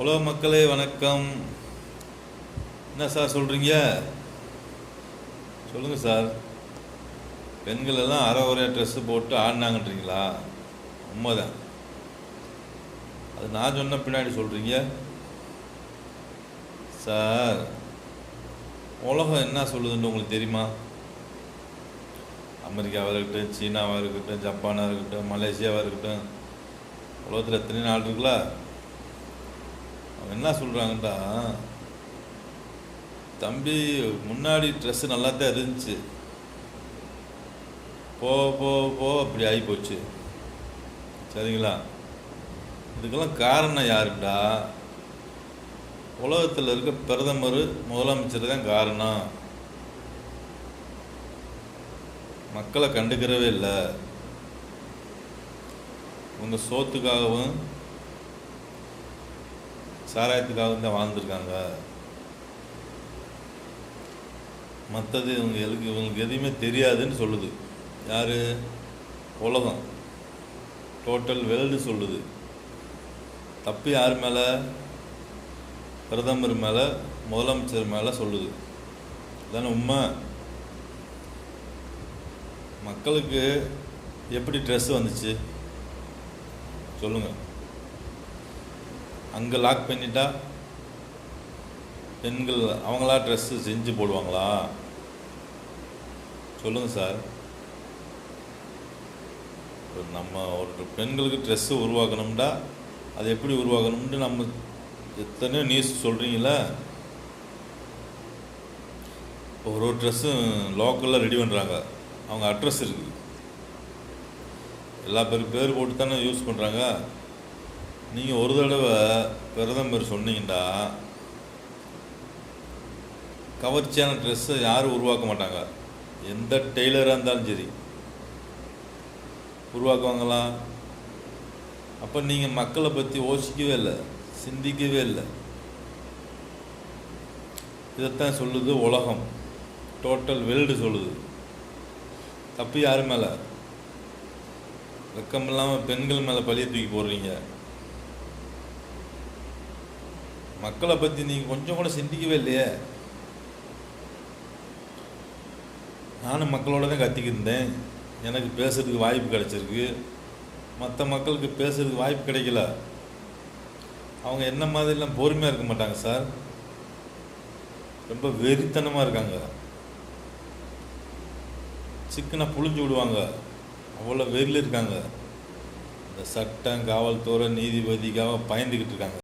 உலக மக்களே வணக்கம். என்ன சார் சொல்கிறீங்க? சொல்லுங்கள் சார். பெண்கள் எல்லாம் அரை ஒரே ட்ரெஸ்ஸு போட்டு ஆடினாங்கன்றீங்களா? உண்மைதான். அது நான் சொன்ன பின்னாடி சொல்கிறீங்க சார். உலகம் என்ன சொல்லுதுன்னு உங்களுக்கு தெரியுமா? அமெரிக்காவாக இருக்கட்டும், சீனாவாக இருக்கட்டும், ஜப்பானாக இருக்கட்டும், மலேசியாவாக இருக்கட்டும், உலகத்தில் எத்தனை நாள் இருக்குல்ல, அவங்க என்ன சொல்கிறாங்கட்டா, தம்பி முன்னாடி ட்ரெஸ்ஸு நல்லா தான் இருந்துச்சு, போ போ போ அப்படி ஆகி போச்சு. சரிங்களா? இதுக்கெல்லாம் காரணம் யாருண்டா? உலகத்தில் இருக்க பிரதமர், முதலமைச்சர் தான் காரணம். மக்களை கண்டுக்கிறவே இல்லை. இவங்க சோத்துக்காகவும் சாராயத்துக்காகவும் தான் வாழ்ந்துருக்காங்க. மற்றது இவங்களுக்கு எதுவுமே தெரியாதுன்னு சொல்லுது. யார்? உலகம், டோட்டல் வேர்ல்டு சொல்லுது. தப்பு யார் மேலே? பிரதமர் மேலே, முதலமைச்சர் மேலே சொல்லுது. இதானே உண்மை. மக்களுக்கு எப்படி ட்ரெஸ்ஸு வந்துச்சு சொல்லுங்கள். அங்கே லாக் பண்ணிட்டா பெண்கள் அவங்களா ட்ரெஸ்ஸு செஞ்சு போடுவாங்களா? சொல்லுங்கள் சார். நம்ம ஒரு பெண்களுக்கு ட்ரெஸ்ஸு உருவாக்கணும்டா அது எப்படி உருவாக்கணும்னு நம்ம எத்தனையோ நியூஸ் சொல்கிறீங்களா? ஒரு ட்ரெஸ்ஸும் லோக்கலில் ரெடி பண்ணுறாங்க. அவங்க அட்ரஸ் இருக்குது. எல்லா பேர் போட்டு தானே யூஸ் பண்ணுறாங்க. நீங்கள் ஒரு தடவை பிரதமர் சொன்னீங்கடா, கவர்ச்சியான ட்ரெஸ்ஸை யாரும் உருவாக்க மாட்டாங்க. எந்த டெய்லராக இருந்தாலும் சரி உருவாக்குவாங்களா? அப்போ நீங்கள் மக்களை பற்றி யோசிக்கவே இல்லை, சிந்திக்கவே இல்லை. இதைத்தான் சொல்லுது உலகம், டோட்டல் வேர்ல்டு சொல்லுது. தப்பு யார் மேலே? வெக்கம் இல்லாமல் பெண்கள் மேலே பழிய தூக்கி போடுறீங்க. மக்களை பற்றி நீங்கள் கொஞ்சம் கூட சிந்திக்கவே இல்லையே. நானும் மக்களோட தான் கத்திக்கிருந்தேன். எனக்கு பேசுறதுக்கு வாய்ப்பு கிடைச்சிருக்கு. மற்ற மக்களுக்கு பேசுறதுக்கு வாய்ப்பு கிடைக்கல. அவங்க என்ன மாதிரிலாம் பொறுமையாக இருக்க மாட்டாங்க சார். ரொம்ப வெறித்தனமாக இருக்காங்க. சிக்கனை புழிஞ்சு விடுவாங்க. அவ்வளோ வெறியில் இருக்காங்க. இந்த சட்டம், காவல்துறை, நீதிபதிக்காக பயந்துக்கிட்டு இருக்காங்க.